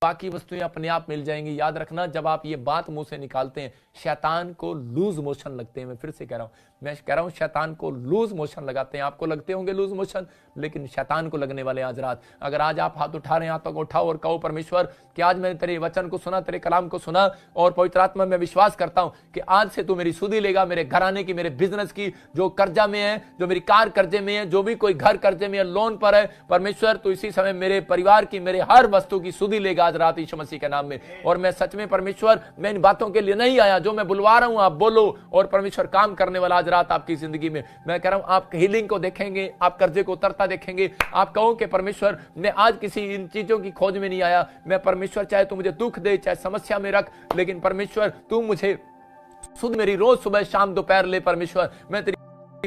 बाकी वस्तुएं अपने आप मिल जाएंगी। याद रखना, जब आप ये बात मुंह से निकालते हैं शैतान को लूज मोशन लगते हैं। मैं फिर से कह रहा हूं, मैं कह रहा हूं शैतान को लूज मोशन लगाते हैं। आपको लगते होंगे लूज मोशन, लेकिन शैतान को लगने वाले आज रात। अगर आज आप हाथ उठा रहे हैं, हाथों को उठाओ और कहो परमेश्वर कि आज मैंने तेरे वचन को सुना, तेरे कलाम को सुना, और पवित्र आत्मा में विश्वास करता हूं कि आज से तू मेरी सुधि लेगा, मेरे घराने की, मेरे बिजनेस की, जो कर्जा में है, जो मेरी कार कर्जे में है, जो भी कोई घर कर्जे में है, लोन पर है, परमेश्वर तू इसी समय मेरे परिवार की, मेरे हर वस्तु की सुधि लेगा आज रात यीशु मसीह के नाम में। और मैं सच में परमेश्वर, मैं इन बातों के लिए नहीं आया, जो मैं बुलवा रहा हूं आप बोलो, और परमेश्वर काम करने वाला आज रात आपकी जिंदगी में। मैं कह रहा हूं आप हीलिंग को देखेंगे, आप कर्जे को उतरता देखेंगे। आप कहो कि परमेश्वर मैं आज किसी इन चीजों की खोज में नहीं आया, मैं परमेश्वर चाहे तू मुझे दुख दे, चाहे समस्या में रख, लेकिन परमेश्वर तू मुझे सुध मेरी रोज सुबह शाम दोपहर ले। परमेश्वर मैं तेरी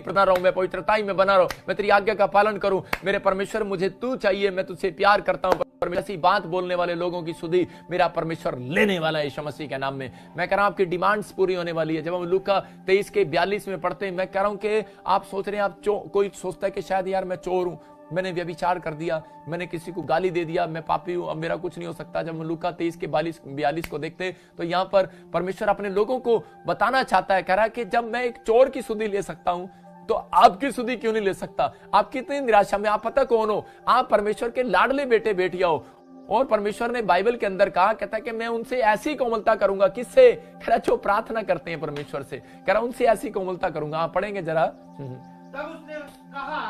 बना रहा हूं, मैं पवित्रताई में बना रहा हूं, मैं तेरी आज्ञा का पालन करूं। मेरे परमेश्वर मुझे तू चाहिए, मैं तुझसे प्यार करता हूं। ऐसी बात बोलने वाले लोगों की सुधि मेरा परमेश्वर लेने वाला है यीशु मसीह के नाम में। मैं कह रहा हूं आपकी डिमांड्स पूरी होने वाली है। जब हम लूका 23 के 42 में पढ़ते हैं, मैं कह रहा हूं कि आप सोच रहे हैं, आप कोई सोचता है कि शायद यार मैं चोर हूं, मैंने व्यभिचार कर दिया, मैंने किसी को गाली दे दिया, मैं पापी हूं, अब मेरा कुछ नहीं हो सकता। जब हम लूका 23 के 42 को देखते तो यहां पर परमेश्वर अपने लोगों को बताना चाहता है, कह रहा है कि जब मैं एक चोर की सुधि ले सकता हूं तो आपकी सुधि क्यों नहीं ले सकता। आप कितनी निराशा में, आप पता कौन हो, आप परमेश्वर के लाडले बेटे बेटियां हो। और परमेश्वर ने बाइबल के अंदर कहा, कहता है कि मैं उनसे ऐसी कोमलता करूंगा, किससे, कह रहा जो प्रार्थना करते हैं परमेश्वर से, कह रहा उनसे ऐसी कोमलता करूंगा। आप पढ़ेंगे जरा। तब उसने कहा,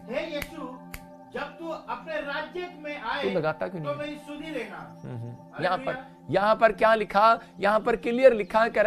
हे यीशु, जब तू अपने राज्य में आए तू लगाता क्यों नहीं, तो मेरी सुधि लेना। यहाँ पर क्या लिखा, यहाँ पर क्लियर लिखा, कह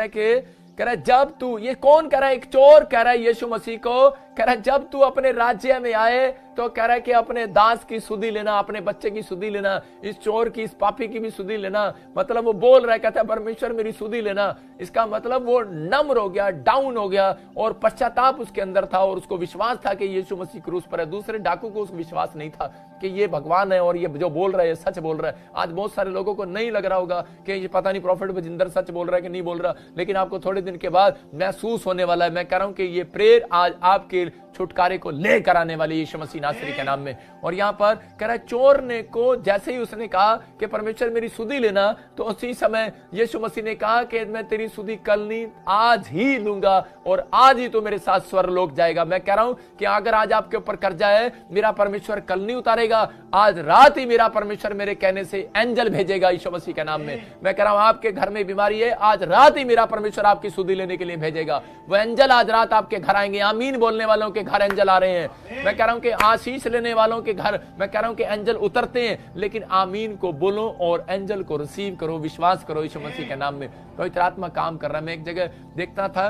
रहा है जब तू, ये कौन कह रहा है, एक चोर कह रहा है यीशु मसीह को, कह रहा है जब तू अपने राज्य में आए तो कह रहा है कि अपने दास की सुधि लेना, अपने बच्चे की सुधि लेना, इस चोर की, इस पापी की भी सुधि लेना। मतलब वो बोल रहा है, कहता है परमेश्वर मेरी सुधि लेना। इसका मतलब वो नम्र हो गया, डाउन हो गया, और पश्चाताप उसके अंदर था, और उसको विश्वास था कि यीशु मसीह क्रूस पर है। दूसरे डाकू को उसको विश्वास नहीं था कि ये भगवान है और ये जो बोल रहा है सच बोल रहा है। आज बहुत सारे लोगों को नहीं लग रहा होगा कि ये पता नहीं प्रॉफिट बजिंदर सच बोल रहा है कि नहीं बोल रहा, लेकिन आपको थोड़े दिन के बाद महसूस होने वाला है। मैं कह रहा हूं कि ये प्रेयर आज आपके छुटकारे को लेकर आने वाली यीशु मसीह नासरी के नाम में। और यहां पर कह रहा है चोर ने को जैसे ही उसने कहा कि परमेश्वर मेरी सुधि लेना, तो उसी समय यीशु मसीह ने कहा कि मैं तेरी सुधि कल नहीं आज ही लूंगा, और आज ही तो मेरे साथ स्वर्गलोक जाएगा। मैं कह रहा हूं कि अगर आज आपके ऊपर कर्जा है, मेरा परमेश्वर कल नहीं उतारेगा, आज रात ही मेरा परमेश्वर मेरे कहने से एंजल भेजेगा यीशु मसीह के नाम में। मैं कह रहा हूं आपके घर में बीमारी है, आज रात ही मेरा परमेश्वर आपकी सुधि लेने के लिए भेजेगा। वो एंजल आज रात आपके घर आएंगे। आमीन बोलने वालों के घर एंजल आ रहे हैं। मैं कह रहा हूं कि आशीष लेने वालों के घर, मैं कह रहा हूं कि एंजल उतरते हैं, लेकिन आमीन को बोलो और एंजल को रिसीव करो, विश्वास करो यीशु मसीह के नाम में। पवित्र आत्मा काम कर रहा है। मैं एक जगह देखता था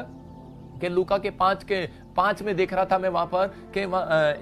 कि लूका के 5 में देख रहा था मैं वहां पर कि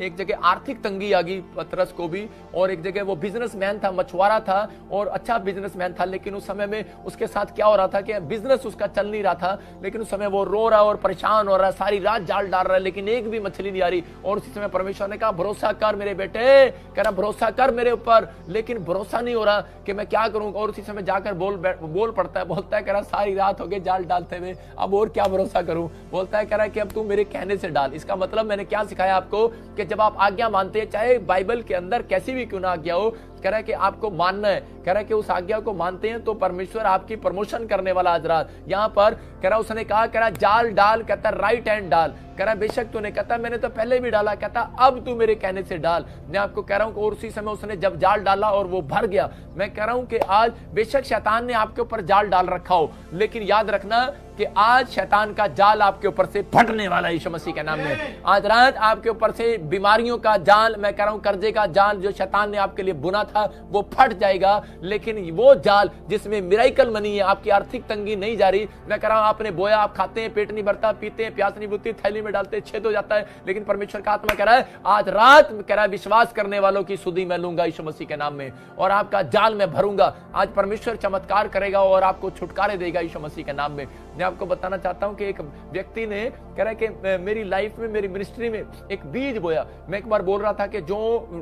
एक जगह आर्थिक तंगी आ गई पतरस को भी, और एक जगह वो बिजनेसमैन था, मछुआरा था और अच्छा बिजनेसमैन था, लेकिन उस समय में उसके साथ क्या हो रहा था कि बिजनेस उसका चल नहीं रहा था। लेकिन उस समय वो रो रहा और परेशान हो रहा है, सारी रात जाल डाल रहा है, लेकिन एक भी मछली नहीं आ रही। और उसी समय परमेश्वर ने कहा भरोसा कर मेरे बेटे, कह रहा भरोसा कर मेरे ऊपर, लेकिन भरोसा नहीं हो रहा कि मैं क्या करूं। और उसी समय जाकर बोल पड़ता है, बोलता है कह रहा सारी रात हो गई जाल डालते हुए, अब और क्या भरोसा करूं। बोलता है कह रहा है कि अब तू मेरे कहने से डाल। इसका मतलब मैंने क्या सिखाया आपको कि जब आप आज्ञा मानते हैं, चाहे बाइबल के अंदर कैसी भी क्यों ना आज्ञा हो, कह रहा है कि आपको मानना है। कह रहा है कि उस आज्ञा को मानते हैं तो परमेश्वर आपकी प्रमोशन करने वाला आज रात। यहां पर कह रहा उसने कहा, कह रहा जाल डाल, कहता राइट हैंड डाल। कह रहा बेशक तूने, कहता मैंने तो पहले भी डाला, कहता अब तू मेरे कहने से डाल। मैं आपको कह रहा हूं कि और उसी समय उसने जब जाल डाला और वो भर गया। मैं कह रहा हूं कि आज बेशक शैतान ने आपके ऊपर जाल डाल रखा हो, लेकिन याद रखना कि आज शैतान का जाल आपके ऊपर से फटने वाला है यीशु मसीह के नाम में। आज रात आपके ऊपर से बीमारियों का जाल, मैं कह रहा हूं कर्जे का जाल जो शैतान ने आपके लिए बुना था वो फट जाएगा। लेकिन वो जाल जिसमें मिराइकल मनी है, आपकी आर्थिक तंगी नहीं जा रही। मैं कह रहा हूं आपने बोया, आप खाते हैं, पेट नहीं भरता, पीते हैं, प्यास नहीं बुझती, थैली में डालते छेद हो जाता है, लेकिन परमेश्वर का आत्मा कह रहा है आज रात कह रहा है विश्वास करने वालों की सुधि मैं लूंगा यीशु मसीह के नाम में, और आपका जाल मैं भरूंगा। आज परमेश्वर चमत्कार करेगा और आपको छुटकारे देगा यीशु मसीह के नाम में। मैं आपको बताना चाहता हूं कि एक व्यक्ति ने कह रहा है कि मेरी लाइफ में, मेरी मिनिस्ट्री में एक बीज बोया। मैं एक बार बोल रहा था कि जो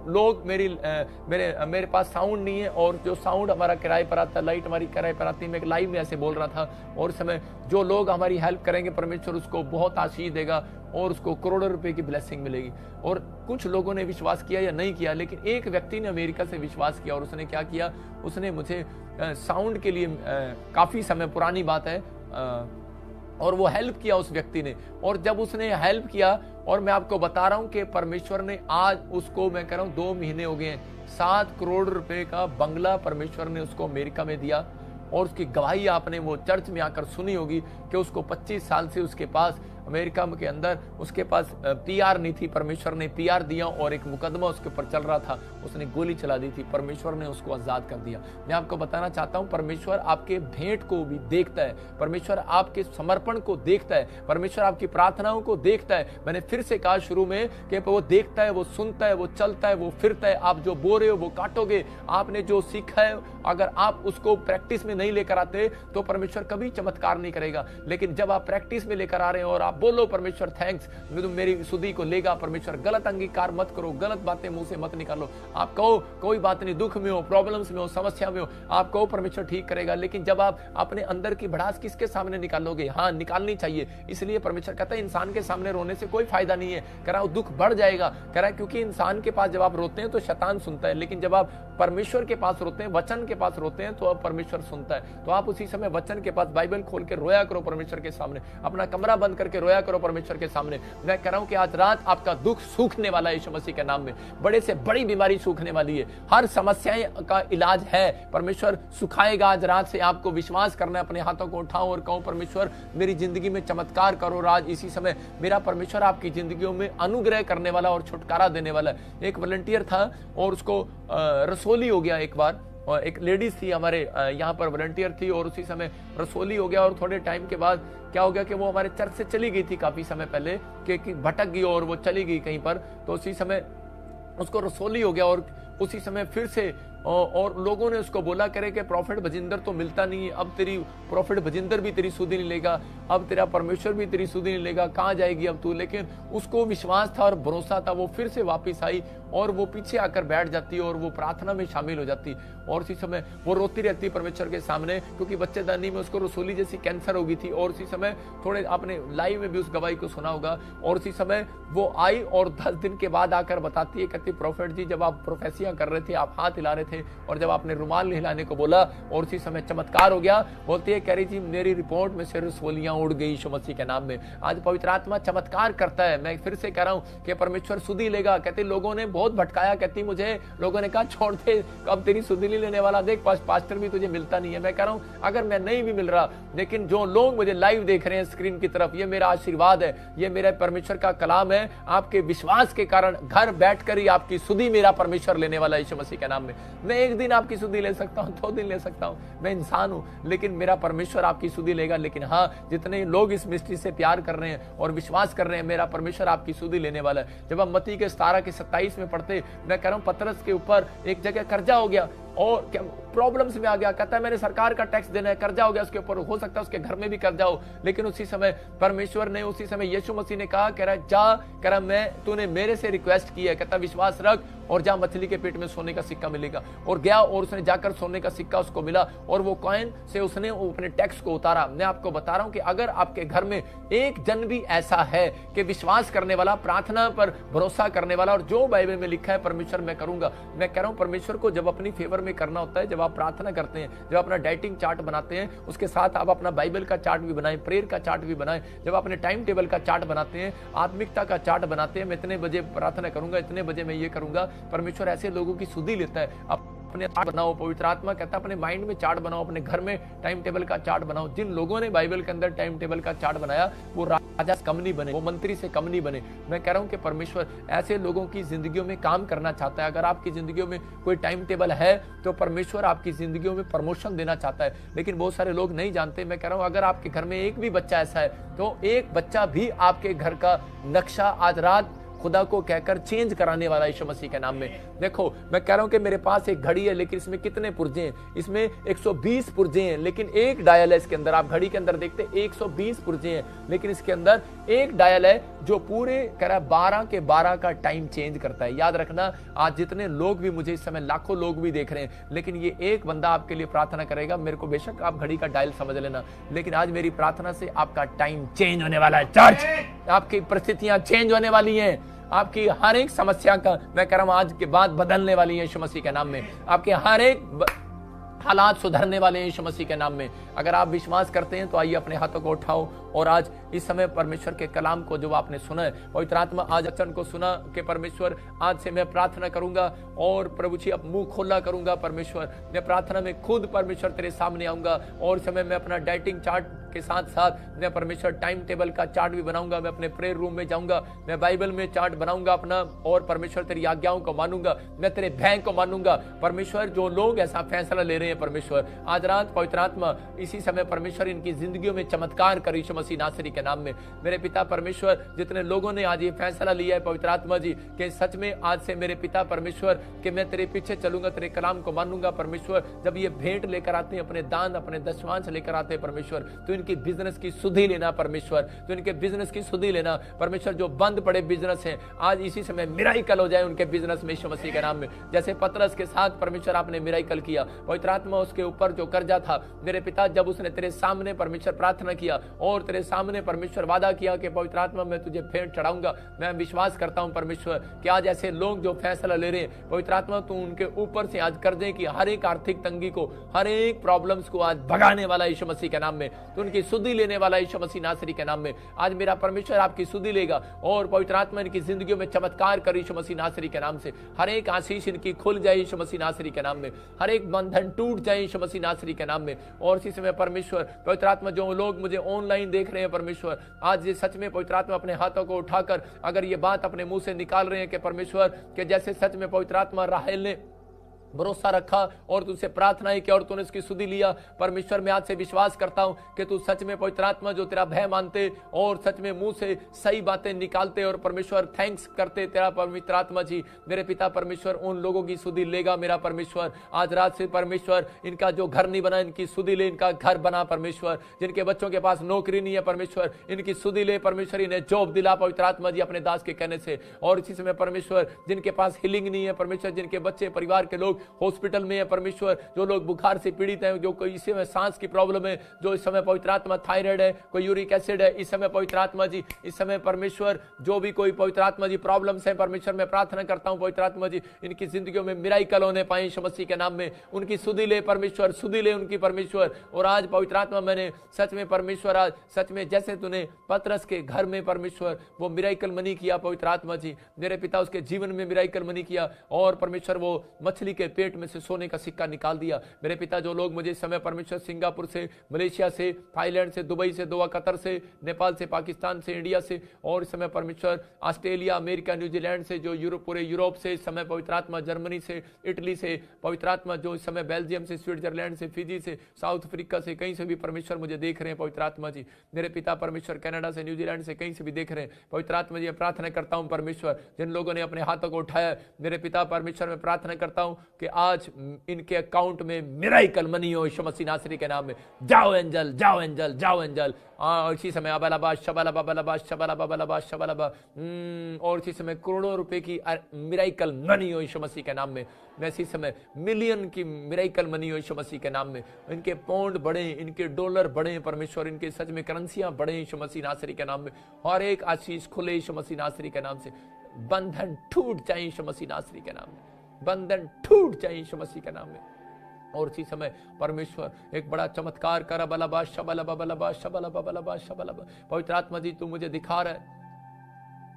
लोग मेरे पास साउंड नहीं है और जो साउंड हमारा किराए पर आता है, लाइट हमारी किराए पर आती है, मैं एक लाइव में ऐसे बोल रहा था, और इस समय जो लोग हमारी हेल्प करेंगे परमेश्वर उसको बहुत आशीष देगा और उसको करोड़ों रुपए की ब्लेसिंग मिलेगी। और कुछ लोगों ने विश्वास किया या नहीं किया, लेकिन एक व्यक्ति ने अमेरिका से विश्वास किया और उसने क्या किया, उसने मुझे साउंड के लिए काफी समय पुरानी बात है, और वो हेल्प किया उस व्यक्ति ने। और जब उसने हेल्प किया, और मैं आपको बता रहा हूं कि परमेश्वर ने आज उसको, मैं कह रहा हूं 2 महीने हो गए हैं, 7 करोड़ रुपए का बंगला परमेश्वर ने उसको अमेरिका में दिया। और उसकी गवाही आपने वो चर्च में आकर सुनी होगी कि उसको 25 साल से उसके पास अमेरिका के अंदर उसके पास पीआर नहीं थी, परमेश्वर ने पीआर दिया, और एक मुकदमा उसके ऊपर चल रहा था, उसने गोली चला दी थी, परमेश्वर ने उसको आजाद कर दिया। मैं आपको बताना चाहता हूं, परमेश्वर आपके भेंट को भी देखता है, परमेश्वर आपके समर्पण को देखता है, परमेश्वर आपकी प्रार्थनाओं को देखता है। मैंने फिर से कहा शुरू में कि वो देखता है, वो सुनता है, वो चलता है, वो फिरता है। आप जो बो रहे हो वो काटोगे। आपने जो सीखा है अगर आप उसको प्रैक्टिस में नहीं लेकर आते तो परमेश्वर कभी चमत्कार नहीं करेगा। लेकिन जब आप प्रैक्टिस में लेकर आ रहे हो और आप बोलो परमेश्वर थैंक्स, मेरी सुधी को लेगा परमेश्वर, गलत अंगीकार मत करो, गलत बातें मुंह से मत निकालो। आप कहो कोई बात नहीं, दुख में हो, प्रॉब्लम्स में हो, समस्या में हो, आप कहो परमेश्वर ठीक करेगा। लेकिन जब आप अपने अंदर की भड़ास किसके सामने निकालोगे? हाँ, निकालनी चाहिए। इसलिए परमेश्वर कहता है इंसान के सामने रोने से कोई फायदा नहीं है। कह रहा दुख बढ़ जाएगा, कह रहा है क्योंकि इंसान के पास जब आप रोते हैं तो शैतान सुनता है, लेकिन जब आप परमेश्वर के पास रोते हैं, वचन के पास रोते हैं, तो अब परमेश्वर सुनता है। तो आप उसी समय वचन के पास बाइबल खोल के रोया करो परमेश्वर के सामने, अपना कमरा बंद करके रोया करो परमेश्वर के सामने। मैं कह रहा हूं कि आज रात आपका दुख सूखने वाला है यीशु मसीह के नाम में। बड़े से बड़ी बीमारी सूखने वाली है, हर समस्याएं का इलाज है, परमेश्वर सुखाएगा। आज रात से आपको विश्वास करना है, अपने हाथों को उठाओ और कहो परमेश्वर मेरी जिंदगी में चमत्कार करो। आज इसी समय मेरा परमेश्वर आपकी जिंदगियों में अनुग्रह करने वाला और छुटकारा देने वाला है। एक वॉलंटियर था और उसको रसोली हो गया एक बार, और एक लेडीज थी हमारे यहाँ पर वॉलंटियर थी, और उसी समय रसोली हो गया। और थोड़े टाइम के बाद क्या हो गया कि वो हमारे चर्च से चली गई थी काफी समय पहले, कि भटक गई और वो चली गई कहीं पर। तो उसी समय उसको रसोली हो गया, और उसी समय फिर से और लोगों ने उसको बोला करे कि प्रॉफिट भजिंदर तो मिलता नहीं है, अब तेरी प्रॉफिट भजिंदर भी तेरी सुधी नहीं लेगा, अब तेरा परमेश्वर भी तेरी सुधी नहीं लेगा, कहाँ जाएगी अब तू। लेकिन उसको विश्वास था और भरोसा था, वो फिर से वापस आई और वो पीछे आकर बैठ जाती और वो प्रार्थना में शामिल हो जाती। और उसी समय वो रोती रहती परमेश्वर के सामने, क्योंकि बच्चेदानी में उसको रसोली जैसी कैंसर हो गई थी। और उसी समय थोड़े आपने लाइव में भी उस गवाही को सुना होगा। और उसी समय वो आई और 10 दिन के बाद आकर बताती है, कहती प्रॉफिट जी जब आप प्रोफेसियां कर रहे थे, आप हाथ हिला रहे थे, और जब आपने रुमाल हिलाने को बोला और उसी समय चमत्कार हो गया। बोलती है, कह रही जी मेरी रिपोर्ट में से रसोलियां उड़ गई यीशु मसीह के नाम में। आज पवित्र आत्मा चमत्कार करता है। मैं फिर से कह रहा हूं कि परमेश्वर सुधी लेगा। कहती लोगों ने बहुत भटकाया, कहती मुझे लोगों ने कहा छोड़ दे, अब तेरी सुधी नहीं लेने वाला, देख पास्टर भी तुझे मिलता नहीं है। मैं कह रहा हूं अगर मैं नहीं भी मिल रहा, लेकिन जो लोग मुझे लाइव देख रहे हैं स्क्रीन की तरफ, ये मेरा आशीर्वाद है, ये मेरा परमेश्वर का कलाम है। आपके विश्वास के कारण घर बैठकर ही आपकी सुधी मेरा परमेश्वर लेने वाला यीशु मसीह के नाम में। मैं एक दिन आपकी सुधी ले सकता हूं, 2 दिन ले सकता हूं, मैं इंसान हूं, लेकिन मेरा परमेश्वर आपकी सुधी लेगा। लेकिन हाँ, जितने लोग इस मिस्ट्री से प्यार कर रहे हैं और विश्वास कर रहे हैं, मेरा परमेश्वर आपकी सुधी लेने वाला है। जब हम मत्ती के 17 के 27 में पढ़ते, मैं कह रहा हूं पतरस के ऊपर एक जगह कर्जा हो गया और क्या प्रॉब्लम्स में आ गया, कहता है मैंने सरकार का टैक्स देना है, कर्जा हो गया उसके ऊपर, हो सकता है उसके घर में भी कर्जा हो। लेकिन उसी समय परमेश्वर ने, उसी समय यीशु मसीह ने कहा, कह रहा जा, कह रहा मैं, तूने मेरे से रिक्वेस्ट की है, कहता विश्वास रख और जा, मछली के पेट में सोने का सिक्का मिलेगा। और गया और उसने जाकर सोने का सिक्का उसको मिला और वो कॉइन से उसने अपने टैक्स को उतारा। मैं आपको बता रहा हूं कि अगर आपके घर में एक जन भी ऐसा है कि विश्वास करने वाला, प्रार्थना पर भरोसा करने वाला, और जो बाइबल में लिखा है परमेश्वर मैं करूंगा, मैं कह रहा हूं परमेश्वर को जब अपनी फेवर में करना होता है, जब आप प्रार्थना करते हैं, जब अपना डाइटिंग चार्ट बनाते हैं, उसके साथ आप अपना बाइबल का चार्ट भी बनाएं, प्रेयर का चार्ट भी बनाएं, जब अपने टाइम टेबल का चार्ट बनाते हैं, आत्मिकता का चार्ट बनाते हैं, मैं इतने बजे प्रार्थना करूंगा, इतने बजे मैं ये करूंगा, परमेश्वर ऐसे लोगों की सुधी लेता है। अपने चार्ट बनाओ, पवित्र आत्मा कहता है अपने माइंड में चार्ट बनाओ, अपने घर में टाइम टेबल का चार्ट बनाओ। जिन लोगों ने बाइबल के अंदर टाइम टेबल का चार्ट बनाया वो राजा से कम नहीं बने, वो मंत्री से कम नहीं बने। मैं कह रहा हूं कि परमेश्वर ऐसे लोगों की जिंदगियों में काम करना चाहता है। अगर आपकी जिंदगियों में कोई टाइम टेबल है तो परमेश्वर आपकी जिंदगियों में प्रमोशन देना चाहता है, लेकिन बहुत सारे लोग नहीं जानते। मैं कह रहा हूं अगर आपके घर में एक भी बच्चा ऐसा है तो एक बच्चा भी आपके घर का नक्शा आज रात खुदा को कहकर चेंज कराने वाला यीशु मसीह के नाम में। देखो मैं कह रहा हूं कि मेरे पास एक घड़ी है, लेकिन इसमें कितने पुर्जे हैं? इसमें 120 पुर्जे हैं, लेकिन एक डायल है इसके अंदर। आप घड़ी के अंदर देखते 120 पुर्जे हैं, लेकिन इसके अंदर एक डायल है जो पूरे कह रहा है 12 के 12 का टाइम चेंज करता है। याद रखना, आज जितने लोग भी मुझे इस समय लाखों लोग भी देख रहे हैं, लेकिन ये एक बंदा आपके लिए प्रार्थना करेगा। मेरे को बेशक आप घड़ी का डायल समझ लेना, लेकिन आज मेरी प्रार्थना से आपका टाइम चेंज होने वाला है। चर्च, आपकी परिस्थितियां चेंज होने वाली हैं, आपकी हर एक समस्या का मैं कह रहा हूं आज के बाद बदलने वाली है यीशु मसीह के नाम में। आपके हर एक हालात सुधरने वाले हैं यीशु मसीह के नाम में। अगर आप विश्वास करते हैं तो आइए अपने हाथों को उठाओ और आज इस समय परमेश्वर के कलाम को जो आपने सुना है, पवित्र आत्मा आज वचन को सुना कि परमेश्वर आज से मैं प्रार्थना करूंगा और प्रभु जी अब मुंह खोला करूंगा। परमेश्वर मैं प्रार्थना में खुद परमेश्वर तेरे सामने आऊंगा और इस समय मैं अपना डाइटिंग चार्ट के साथ साथ मैं परमेश्वर टाइम टेबल का चार्ट भी बनाऊंगा। मैं अपने प्रेयर रूम में जाऊंगा, मैं बाइबल में चार्ट बनाऊंगा अपना और परमेश्वर तेरी आज्ञाओं को मानूंगा, मैं तेरे भय को मानूंगा। परमेश्वर जो लोग ऐसा फैसला ले रहे हैं परमेश्वर आज रात पवित्र आत्मा इसी समय परमेश्वर इनकी जिंदगियों में चमत्कार कर यीशु मसीह नासरी के नाम में। मेरे पिता परमेश्वर जितने लोगों ने आज ये फैसला लिया है पवित्र आत्मा जी कि सच में आज से मेरे पिता परमेश्वर कि मैं तेरे पीछे चलूंगा, तेरे कलाम को मानूंगा। परमेश्वर जब ये भेंट लेकर आते हैं, अपने दान अपने दशमांश लेकर आते हैं परमेश्वर, तो इनकी बिजनेस की सुधि लेना परमेश्वर, तो इनके बिजनेस की सुधि लेना परमेश्वर। जो बंद पड़े बिजनेस हैं आज इसी समय मिराइकल हो जाए उनके बिजनेस में यीशु मसीह के नाम में। जैसे पतरस के साथ परमेश्वर आपने मिराइकल किया, पवित्र आत्मा उसके ऊपर जो कर्जा था मेरे पिता, जब उसने तेरे सामने परमेश्वर प्रार्थना किया और तेरे सामने परमेश्वर वादा किया कि पवित्र आत्मा मैं तुझे भेंट चढ़ाऊंगा, मैं विश्वास करता हूं परमेश्वर कि आज ऐसे लोग जो फैसला ले रहे हैं पवित्र आत्मा तू उनके ऊपर से आज कर्जे की हर एक आर्थिक तंगी को, हर एक प्रॉब्लम्स को आज भगाने वाला यीशु मसीह के नाम में, तो उनकी सुधि लेने वाला यीशु मसीह नासरी के नाम में। आज मेरा परमेश्वर आपकी सुधि लेगा और पवित्र आत्मा इनकी जिंदगियों में चमत्कार कर यीशु मसीह नासरी के नाम से। हर एक आशीष इनकी खुल जाए यीशु मसीह नासरी के नाम में, हर एक बंधन टूट जाए यीशु मसीह नासरी के नाम में। और इसी समय परमेश्वर पवित्र आत्मा जो लोग मुझे ऑनलाइन देख रहे हैं परमेश्वर, आज ये सच में पवित्र आत्मा अपने हाथों को उठाकर अगर ये बात अपने मुंह से निकाल रहे हैं कि परमेश्वर के जैसे सच में पवित्र आत्मा राहेल ने भरोसा रखा और तुझसे प्रार्थना ही की और तूने उसकी सुधि लिया। परमेश्वर मैं आज से विश्वास करता हूं कि तू सच में पवित्र आत्मा जो तेरा भय मानते और सच में मुंह से सही बातें निकालते और परमेश्वर थैंक्स करते, तेरा पवित्र आत्मा जी मेरे पिता परमेश्वर उन लोगों की सुधि लेगा। मेरा परमेश्वर आज रात से परमेश्वर इनका जो घर नहीं बना इनकी सुधि ले, इनका घर बना परमेश्वर। जिनके बच्चों के पास नौकरी नहीं है परमेश्वर इनकी सुधि ले परमेश्वर, इन्हें जॉब दिला पवित्र आत्मा जी अपने दास के कहने से। और इसी समय परमेश्वर जिनके पास हीलिंग नहीं है परमेश्वर, जिनके बच्चे परिवार के लोग हॉस्पिटल में है परमेश्वर, जो लोग बुखार से पीड़ित हैं, जो कोई इस समय सांस की प्रॉब्लम है, जो इस समय पवित्र आत्मा थायराइड है, कोई यूरिक एसिड है, इस समय पवित्र आत्मा जी इस समय परमेश्वर जो भी कोई पवित्र आत्मा जी प्रॉब्लम्स है परमेश्वर मैं प्रार्थना करता हूं पवित्र आत्मा जी इनकी जिंदगियों में मिराइकल होने पाए यीशु मसीह के नाम में। उनकी सुधि ले परमेश्वर, सुधि ले उनकी परमेश्वर। और आज पवित्र आत्मा मैंने सच में परमेश्वर आज सच में जैसे तूने पतरस के घर में परमेश्वर वो मिराइकल मनी किया पवित्र आत्मा जी मेरे पिता, उसके जीवन में मिराइकल मनी किया और परमेश्वर वो मछली के पेट में से सोने का सिक्का निकाल दिया। मेरे पिता जो लोग मुझे इस समय परमेश्वर सिंगापुर से, मलेशिया से, थाईलैंड से, दुबई से, दोहा कतर से, नेपाल से, पाकिस्तान से, इंडिया से और इस समय परमेश्वर ऑस्ट्रेलिया, अमेरिका, न्यूजीलैंड से, जो यूरोप पूरे यूरोप से इस समय पवित्र आत्मा जर्मनी से, इटली से पवित्र आत्मा जो इस समय बेल्जियम से, स्विट्जरलैंड से, फिजी से, साउथ अफ्रीका से, कहीं से भी परमेश्वर मुझे देख रहे हैं पवित्र आत्मा जी मेरे पिता परमेश्वर, कनाडा से, न्यूजीलैंड से, कहीं से भी देख रहे हैं पवित्र आत्मा जी। प्रार्थना करता हूं परमेश्वर जिन लोगों ने अपने हाथों को उठाया मेरे पिता परमेश्वर में प्रार्थना करता हूं कि आज इनके अकाउंट में मिराइकल मनी हो यीशु मसीह नासरी के नाम में। जाओ एंजल, जाओ एंजल, जाओ एंजल। इसी समय अबलाबा शबलाबा बलाबा शबलाबा बलाबा शबलाबा और इसी समय करोड़ों रुपए की मिराइकल मनी हो यीशु मसीह के नाम में। मैं इसी समय मिलियन की मिराइकल मनी हो यीशु मसीह के नाम में। इनके पाउंड बढ़े, इनके डॉलर बढ़े परमेश्वर, इनके सच में करेंसियां बढ़े यीशु मसीह नासरी के नाम में। और एक आशीष खुले यीशु मसीह नासरी के नाम से। बंधन टूट जाए यीशु मसीह नासरी के नाम में, बंधन टूट जाए यीशु मसीह के नाम में। और इसी समय परमेश्वर एक बड़ा चमत्कार कर बलाबा शबलाबा बलाबा शबलाबा बलाबा शबलाबा। पवित्र आत्मा जी तू मुझे दिखा रहा है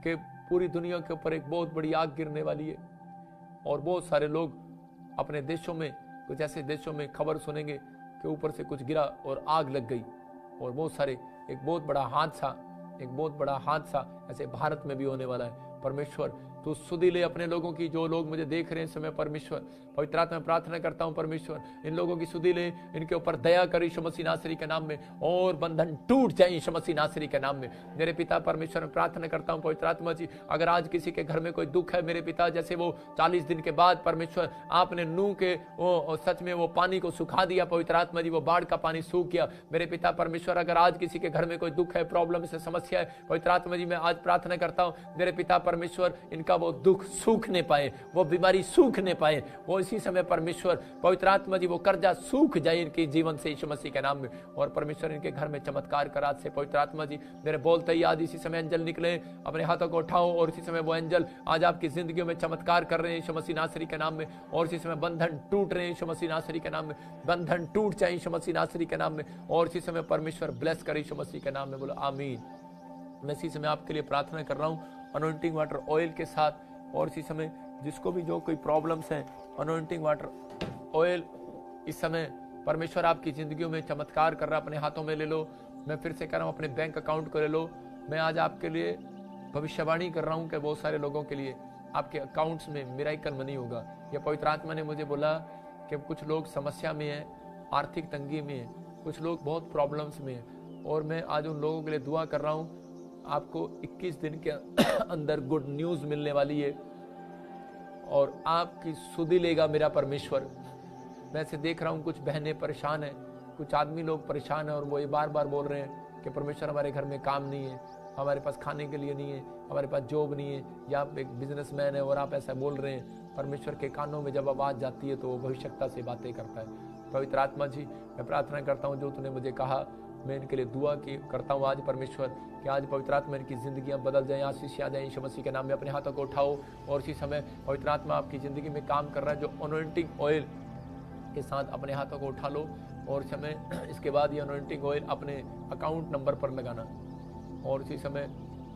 कि पूरी दुनिया के ऊपर एक बहुत बड़ी आग गिरने वाली है और बहुत सारे लोग अपने देशों में, कुछ ऐसे देशों में खबर सुनेंगे कि ऊपर से कुछ गिरा और आग लग गई और बहुत सारे एक बहुत बड़ा हादसा ऐसे भारत में भी होने वाला है परमेश्वर तो सुधी ले अपने लोगों की, जो लोग मुझे देख रहे हैं इस समय परमेश्वर। पवित्र आत्मा में प्रार्थना करता हूं परमेश्वर, इन लोगों की सुधी ले, इनके ऊपर दया कर यीशु मसीह नासरी के नाम में, और बंधन टूट जाए यीशु मसीह नासरी के नाम में। मेरे पिता परमेश्वर में प्रार्थना करता हूं पवित्र आत्मा जी, अगर आज किसी के घर में कोई दुख है मेरे पिता, जैसे वो 40 दिन के बाद परमेश्वर आपने नूह के वो सच में वो पानी को सुखा दिया पवित्र आत्मा जी, वो बाढ़ का पानी सूख गया मेरे पिता परमेश्वर। अगर आज किसी के घर में कोई दुख है, प्रॉब्लम से समस्या है पवित्र आत्मा जी, मैं आज प्रार्थना करता हूं मेरे पिता परमेश्वर, इनका वो दुख सूखने पाए, वो बीमारी सूखने पाए, वो इसी समय परमेश्वर पवित्र आत्मा जी वो कर्जा सूख जाए इनके जीवन से यीशु मसीह के नाम में। और परमेश्वर इनके घर में चमत्कार कर आज से पवित्र आत्मा जी, मेरे बोलते ही आज इसी समय एंजल निकले, अपने हाथों को उठाओ और इसी समय वो एंजल आज आपकी जिंदगियों में चमत्कार कर रहे हैं यीशु मसीह नासरी के नाम में। और इसी समय बंधन टूट रहे हैं यीशु मसीह नासरी के नाम में, बंधन टूट जाए यीशु मसीह नासरी के नाम में। और इसी समय परमेश्वर ब्लेस करे यीशु मसीह के नाम में, बोलो आमीन। मैं इसी समय आपके लिए प्रार्थना कर रहा हूँ अनॉइंटिंग वाटर ऑयल के साथ। और इसी समय जिसको भी जो कोई प्रॉब्लम्स हैं, अनॉइंटिंग वाटर ऑयल इस समय परमेश्वर आपकी जिंदगियों में चमत्कार कर रहा है, अपने हाथों में ले लो। मैं फिर से कह रहा हूँ अपने बैंक अकाउंट को ले लो। मैं आज आपके लिए भविष्यवाणी कर रहा हूँ कि बहुत सारे लोगों के लिए आपके अकाउंट्स में मिरेकल मनी होगा। यह पवित्र आत्मा ने मुझे बोला कि कुछ लोग समस्या में हैं, आर्थिक तंगी में हैं, कुछ लोग बहुत प्रॉब्लम्स में हैं, और मैं आज उन लोगों के लिए दुआ कर रहा हूँ। आपको 21 दिन के अंदर गुड न्यूज़ मिलने वाली है और आपकी सुधि लेगा मेरा परमेश्वर। मैं ऐसे देख रहा हूँ कुछ बहनें परेशान हैं, कुछ आदमी लोग परेशान हैं, और वो ये बार बार बोल रहे हैं कि परमेश्वर हमारे घर में काम नहीं है, हमारे पास खाने के लिए नहीं है, हमारे पास जॉब नहीं है, या आप एक बिजनेसमैन है और आप ऐसा बोल रहे हैं। परमेश्वर के कानों में जब आवाज़ जाती है तो वो भविष्यता से बातें करता है। पवित्र आत्मा जी मैं प्रार्थना करता हूँ जो तूने मुझे कहा, मैं इनके लिए दुआ की करता हूँ आज परमेश्वर कि आज पवित्र आत्मा इनकी जिंदगियां बदल जाएं, आशीष आ जाएं यीशु मसीह के नाम में। अपने हाथों को उठाओ और इसी समय पवित्र आत्मा आपकी जिंदगी में काम कर रहा है, जो अनॉइंटिंग ऑयल के साथ अपने हाथों को उठा लो। और समय इसके बाद ये अनॉइंटिंग ऑयल अपने अकाउंट नंबर पर लगाना। और इसी समय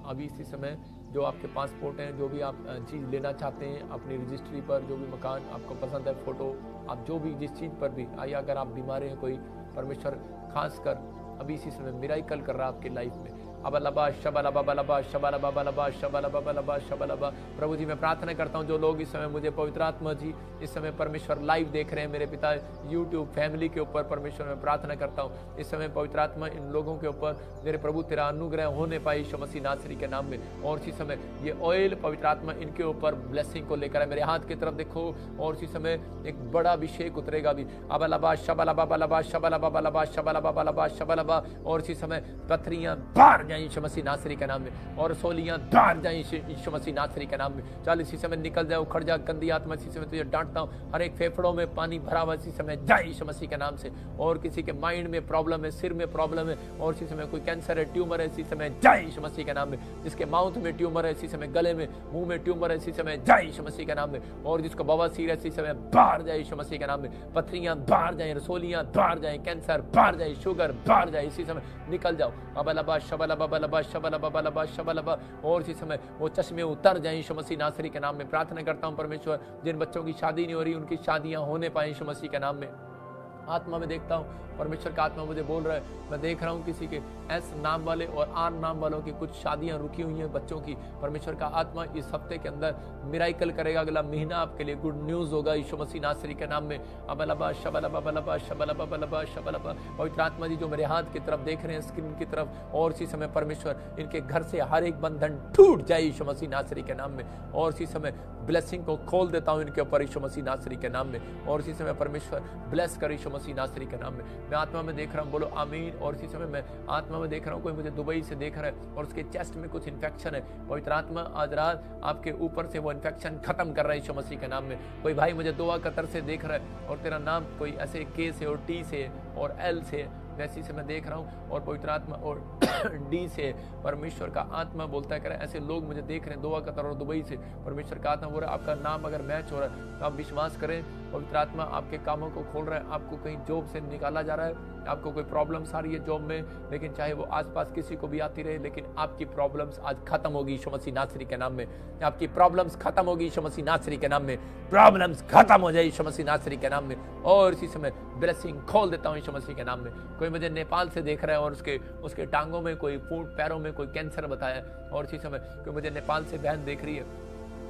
अभी इसी समय जो आपके पासपोर्ट हैं, जो भी आप चीज़ लेना चाहते हैं अपनी रजिस्ट्री पर, जो भी मकान आपको पसंद है, फोटो, आप जो भी जिस चीज़ पर भी आइए, अगर आप बीमार हैं कोई, परमेश्वर खासकर अभी इसी समय मिराकल कर रहा है आपकी लाइफ में। अबलबा शबलबा बलबा शबलबा बलबा शबलबा बलबा शबलबा। प्रभु जी मैं प्रार्थना करता हूँ जो लोग इस समय मुझे पवित्र आत्मा जी इस समय परमेश्वर लाइव देख रहे हैं, मेरे पिता यूट्यूब फैमिली के ऊपर परमेश्वर मैं प्रार्थना करता हूँ इस समय पवित्र आत्मा इन लोगों के ऊपर मेरे प्रभु तेरा अनुग्रह होने पाए यीशु मसीह नासरी के नाम में। और इसी समय ये ऑयल पवित्र आत्मा इनके ऊपर ब्लेसिंग को लेकर है। मेरे हाथ की तरफ देखो और इसी समय एक बड़ा अभिषेक उतरेगा भी। अबलबा शबलबा बलबा शबलबा बलबा शबलबा बलबा शबलबा। और इसी समय पथरियां बाहर जाए यीशु मसीह नासरी के नाम में, और सोलियां बाहर जाए यीशु मसीह नासरी के नाम में। चल इसी समय निकल जाए, उखड़ जा गंदी आत्मा, इसी समय तुझे डांटता हूँ। हर एक फेफड़ों में पानी भरा हुआ इसी समय जाए यीशु मसीह के नाम से। और किसी के माइंड में प्रॉब्लम है, सिर में प्रॉब्लम है, और इसी समय कोई कैंसर है, ट्यूमर है, इसी समय जाए यीशु मसीह के नाम में। जिसके माउथ में ट्यूमर है इसी समय, गले में मुंह में ट्यूमर है इसी समय जाए यीशु मसीह के नाम में। और जिसको बवासीर है इसी समय बाहर जाए यीशु मसीह के नाम में। पथरियां बाहर जाए, रसोलियां बाहर जाए, कैंसर बाहर जाए, शुगर बाहर जाए, इसी समय निकल जाओ। अबलबा शबलबा बलबा शबलबा बलबा शबलबा। और इसी समय वो चश्मे उतर जाए यीशु मसीह नासरी के नाम में। प्रार्थना करता हूँ परमेश्वर जिन बच्चों की शादी नहीं हो रही उनकी शादियां होने पाए यीशु मसीह के नाम में। आत्मा में देखता हूँ परमेश्वर का आत्मा मुझे बोल रहा है, मैं देख रहा हूँ किसी के एस नाम वाले और आर नाम वालों की कुछ शादियां रुकी हुई हैं बच्चों की। परमेश्वर का आत्मा इस हफ्ते के अंदर मिराकल करेगा। अगला महीना आपके लिए गुड न्यूज होगा यीशु मसीह नासरी के नाम में। अबलबा शबलबा बलबा शबलबा बलबा शबलबा। पवित्र आत्मा जी जो मेरे हाथ की तरफ देख रहे हैं स्क्रीन की तरफ, और इसी समय परमेश्वर इनके घर से हर एक बंधन टूट जाए यीशु मसीह नासरी के नाम में। और इसी समय ब्लेसिंग को खोल देता हूँ इनके ऊपर यीशु मसीह नासरी के नाम में। और इसी समय परमेश्वर ब्लेस कर यीशु मसीह नासरी के नाम में। मैं आत्मा में देख रहा हूँ, बोलो आमीन। और इसी समय मैं आत्मा में देख रहा हूँ कोई मुझे दुबई से देख रहा है और उसके चेस्ट में कुछ इन्फेक्शन है। पवित्र आत्मा आज रात आपके ऊपर से वो इन्फेक्शन खत्म कर रहा है यीशु मसीह के नाम में। कोई भाई मुझे दुआ कतर से देख रहा है और तेरा नाम कोई ऐसे के से और टी से और एल से वैसी से मैं देख रहा हूँ, और पवित्र आत्मा और डी से परमेश्वर का आत्मा बोलता है, ऐसे लोग मुझे देख रहे हैं दुआ कतर और दुबई से। परमेश्वर का आत्मा बोल रहा है आपका नाम अगर मैच हो रहा है तो आप विश्वास करें, पवित्र आत्मा आपके कामों को खोल रहा है। आपको कहीं जॉब से निकाला जा रहा है, आपको कोई प्रॉब्लम्स आ रही है जॉब में, लेकिन चाहे वो आसपास किसी को भी आती रहे, लेकिन आपकी प्रॉब्लम्स आज खत्म होगी यीशु मसीह नासरी के नाम में। आपकी प्रॉब्लम्स खत्म होगी यीशु मसीह नासरी के नाम में। प्रॉब्लम्स खत्म हो जाए यीशु मसीह नासरी के नाम में। और इसी समय ब्लेसिंग खोल देता हूँ यीशु मसीह के नाम में। कोई मुझे नेपाल से देख रहा है और उसके टांगों में कोई फूट, पैरों में कोई कैंसर बताया, और इसी समय कोई मुझे नेपाल से बहन देख रही है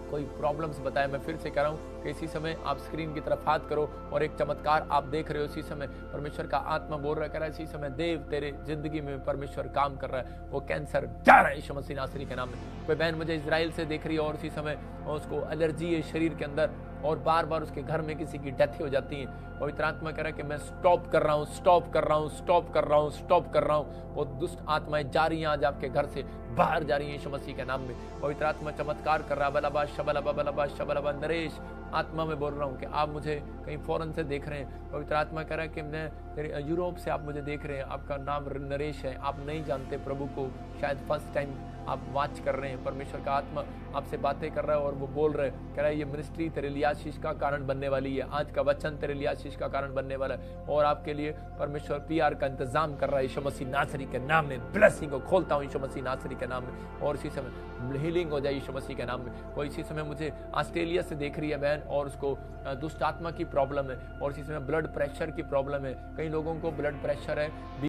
कोई प्रॉब्लम्स बताए, मैं फिर से कह रहा हूँ कि इसी समय आप स्क्रीन की तरफ हाथ करो और एक चमत्कार आप देख रहे हो। इसी समय परमेश्वर का आत्मा बोल रहा है, इसी समय देव तेरे जिंदगी में परमेश्वर काम कर रहा है। वो कैंसर जा रहा है यीशु मसीह नासरी के नाम में। कोई बहन मुझे इजराइल से देख रही है और इसी समय उसको एलर्जी है शरीर के अंदर और बार बार उसके घर में किसी की डेथ हो जाती है। पवित्र आत्मा कह रहा है कि मैं स्टॉप कर रहा हूँ, स्टॉप कर रहा हूँ, स्टॉप कर रहा हूँ, स्टॉप कर रहा हूँ। वो दुष्ट आत्माएं जा रही हैं, आज आपके घर से बाहर जा रही हैं यीशु मसीह के नाम में। पवित्र आत्मा चमत्कार कर रहा है। बलबा शबलबा बलबा शबलबा नरेश आत्मा में बोल रहा हूँ कि आप मुझे कहीं फॉरेन से देख रहे हैं। पवित्र आत्मा कह रहा है कि मैं यूरोप से आप मुझे देख रहे हैं, आपका नाम नरेश है, आप नहीं जानते प्रभु को, शायद फर्स्ट टाइम आप वाच कर रहे हैं। परमेश्वर का आत्मा आपसे बातें कर रहा है और वो बोल रहे हैं, कह रहा है ये मिनिस्ट्री तेरे लिए आशीष का कारण बनने वाली है। आज का वचन तेरे लिए आशीष का कारण बनने वाला है और आपके लिए परमेश्वर पीआर का इंतजाम कर रहा है यीशु मसीह नासरी के नाम में। ब्लेसिंग को खोलता हूँ यीशु मसीह नासरी के नाम में और इसी समय हीलिंग हो जाए यीशु मसीह के नाम में। और इसी समय मुझे ऑस्ट्रेलिया से देख रही है बहन और उसको दुष्ट आत्मा की प्रॉब्लम है और इसी समय ब्लड प्रेशर की प्रॉब्लम है। कई लोगों को ब्लड प्रेशर है,